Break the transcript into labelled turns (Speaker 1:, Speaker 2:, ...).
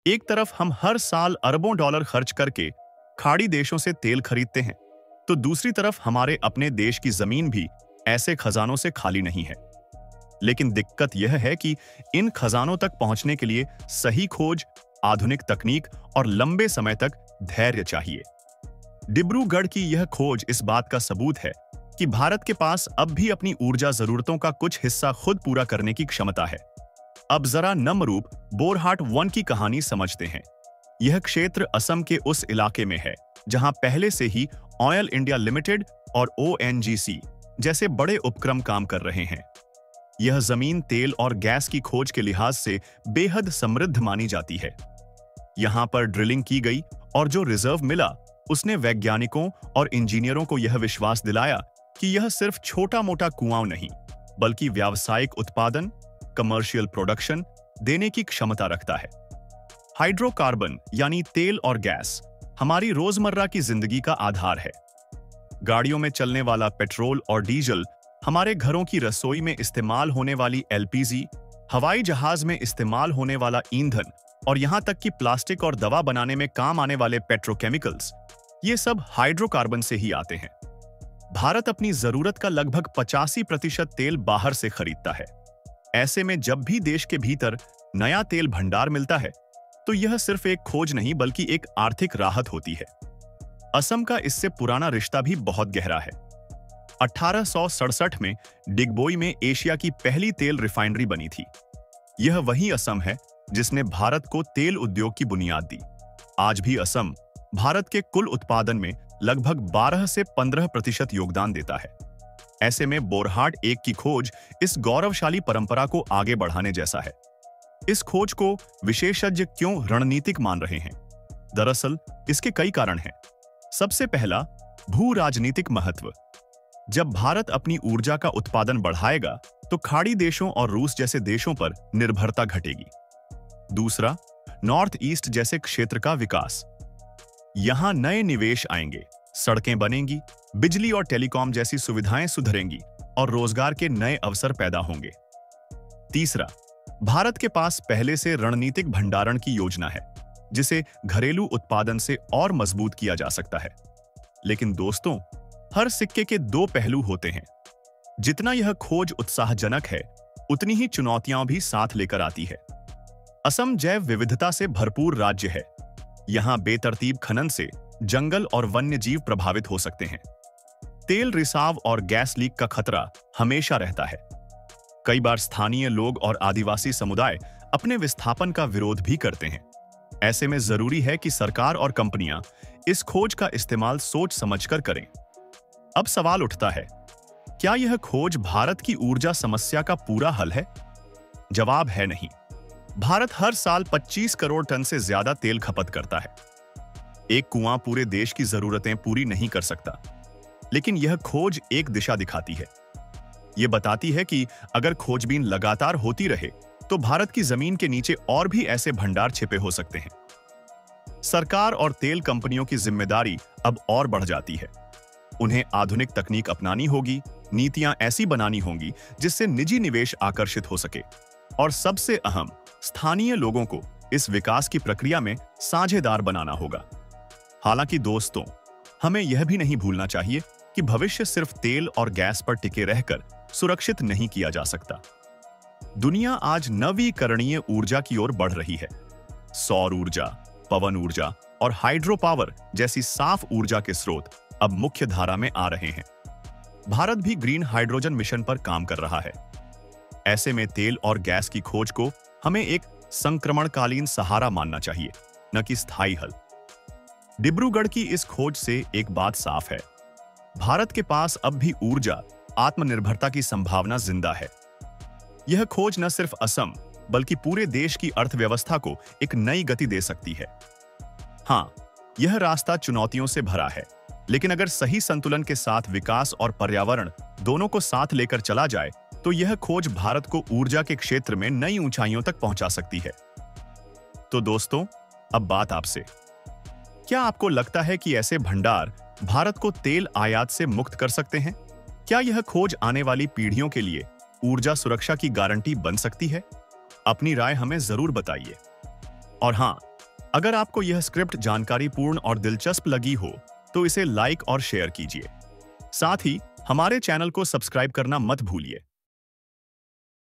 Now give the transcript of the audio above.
Speaker 1: एक तरफ हम हर साल अरबों डॉलर खर्च करके खाड़ी देशों से तेल खरीदते हैं, तो दूसरी तरफ हमारे अपने देश की जमीन भी ऐसे खजानों से खाली नहीं है। लेकिन दिक्कत यह है कि इन खजानों तक पहुंचने के लिए सही खोज, आधुनिक तकनीक और लंबे समय तक धैर्य चाहिए। डिब्रूगढ़ की यह खोज इस बात का सबूत है कि भारत के पास अब भी अपनी ऊर्जा जरूरतों का कुछ हिस्सा खुद पूरा करने की क्षमता है। अब जरा नमरूप बोरहाट 1 की कहानी समझते हैं। यह क्षेत्र असम के उस इलाके में है जहां पहले से ही ऑयल इंडिया लिमिटेड और ओएनजीसी जैसे बड़े उपक्रम काम कर रहे हैं। यह जमीन तेल और गैस की खोज के लिहाज से बेहद समृद्ध मानी जाती है। यहां पर ड्रिलिंग की गई और जो रिजर्व मिला उसने वैज्ञानिकों और इंजीनियरों को यह विश्वास दिलाया कि यह सिर्फ छोटा-मोटा कुआं नहीं, बल्कि व्यावसायिक उत्पादन, कमर्शियल प्रोडक्शन देने की क्षमता रखता है। हाइड्रोकार्बन यानी तेल और गैस हमारी रोजमर्रा की जिंदगी का आधार है। गाड़ियों में चलने वाला पेट्रोल और डीजल, हमारे घरों की रसोई में इस्तेमाल होने वाली एलपीजी, हवाई जहाज में इस्तेमाल होने वाला ईंधन और यहां तक कि प्लास्टिक और दवा बनाने में काम आने वाले पेट्रोकेमिकल्स, ये सब हाइड्रोकार्बन से ही आते हैं। भारत अपनी जरूरत का लगभग 85% तेल बाहर से खरीदता है। ऐसे में जब भी देश के भीतर नया तेल भंडार मिलता है, तो यह सिर्फ एक खोज नहीं बल्कि एक आर्थिक राहत होती है। असम का इससे पुराना रिश्ता भी बहुत गहरा है। 1867 में डिगबोई में एशिया की पहली तेल रिफाइनरी बनी थी। यह वही असम है जिसने भारत को तेल उद्योग की बुनियाद दी। आज भी असम भारत के कुल उत्पादन में लगभग 12 से 15% योगदान देता है। ऐसे में बोरहाट 1 की खोज इस गौरवशाली परंपरा को आगे बढ़ाने जैसा है। इस खोज को विशेषज्ञ क्यों रणनीतिक मान रहे हैं? दरअसल इसके कई कारण हैं। सबसे पहला, भू राजनीतिक महत्व। जब भारत अपनी ऊर्जा का उत्पादन बढ़ाएगा तो खाड़ी देशों और रूस जैसे देशों पर निर्भरता घटेगी। दूसरा, नॉर्थ ईस्ट जैसे क्षेत्र का विकास। यहां नए निवेश आएंगे, सड़कें बनेंगी, बिजली और टेलीकॉम जैसी सुविधाएं सुधरेंगी और रोजगार के नए अवसर पैदा होंगे। तीसरा, भारत के पास पहले से रणनीतिक भंडारण की योजना है, जिसे घरेलू उत्पादन से और मजबूत किया जा सकता है। लेकिन दोस्तों, हर सिक्के के 2 पहलू होते हैं। जितना यह खोज उत्साहजनक है, उतनी ही चुनौतियां भी साथ लेकर आती है। असम जैव विविधता से भरपूर राज्य है। यहां बेतरतीब खनन से जंगल और वन्य जीव प्रभावित हो सकते हैं। तेल रिसाव और गैस लीक का खतरा हमेशा रहता है। कई बार स्थानीय लोग और आदिवासी समुदाय अपने विस्थापन का विरोध भी करते हैं। ऐसे में जरूरी है कि सरकार और कंपनियां इस खोज का इस्तेमाल सोच समझकर करें। अब सवाल उठता है, क्या यह खोज भारत की ऊर्जा समस्या का पूरा हल है? जवाब है नहीं। भारत हर साल 25 करोड़ टन से ज्यादा तेल खपत करता है। एक कुआं पूरे देश की जरूरतें पूरी नहीं कर सकता, लेकिन यह खोज एक दिशा दिखाती है। यह बताती है कि अगर खोजबीन लगातार होती रहे तो भारत की जमीन के नीचे और भी ऐसे भंडार छिपे हो सकते हैं। सरकार और तेल कंपनियों की जिम्मेदारी अब और बढ़ जाती है। उन्हें आधुनिक तकनीक अपनानी होगी, नीतियां ऐसी बनानी होंगी जिससे निजी निवेश आकर्षित हो सके, और सबसे अहम, स्थानीय लोगों को इस विकास की प्रक्रिया में साझेदार बनाना होगा। हालांकि दोस्तों, हमें यह भी नहीं भूलना चाहिए कि भविष्य सिर्फ तेल और गैस पर टिके रहकर सुरक्षित नहीं किया जा सकता। दुनिया आज नवीकरणीय ऊर्जा की ओर बढ़ रही है। सौर ऊर्जा, पवन ऊर्जा और हाइड्रो पावर जैसी साफ ऊर्जा के स्रोत अब मुख्य धारा में आ रहे हैं। भारत भी ग्रीन हाइड्रोजन मिशन पर काम कर रहा है। ऐसे में तेल और गैस की खोज को हमें एक संक्रमणकालीन सहारा मानना चाहिए, न कि स्थायी हल। डिब्रूगढ़ की इस खोज से एक बात साफ है, भारत के पास अब भी ऊर्जा आत्मनिर्भरता की संभावना जिंदा है। यह खोज न सिर्फ असम बल्कि पूरे देश की अर्थव्यवस्था को एक नई गति दे सकती है। हां, यह रास्ता चुनौतियों से भरा है, लेकिन अगर सही संतुलन के साथ विकास और पर्यावरण दोनों को साथ लेकर चला जाए तो यह खोज भारत को ऊर्जा के क्षेत्र में नई ऊंचाइयों तक पहुंचा सकती है। तो दोस्तों, अब बात आपसे। क्या आपको लगता है कि ऐसे भंडार भारत को तेल आयात से मुक्त कर सकते हैं? क्या यह खोज आने वाली पीढ़ियों के लिए ऊर्जा सुरक्षा की गारंटी बन सकती है? अपनी राय हमें जरूर बताइए। और हां, अगर आपको यह स्क्रिप्ट जानकारीपूर्ण और दिलचस्प लगी हो तो इसे लाइक और शेयर कीजिए। साथ ही हमारे चैनल को सब्सक्राइब करना मत भूलिए।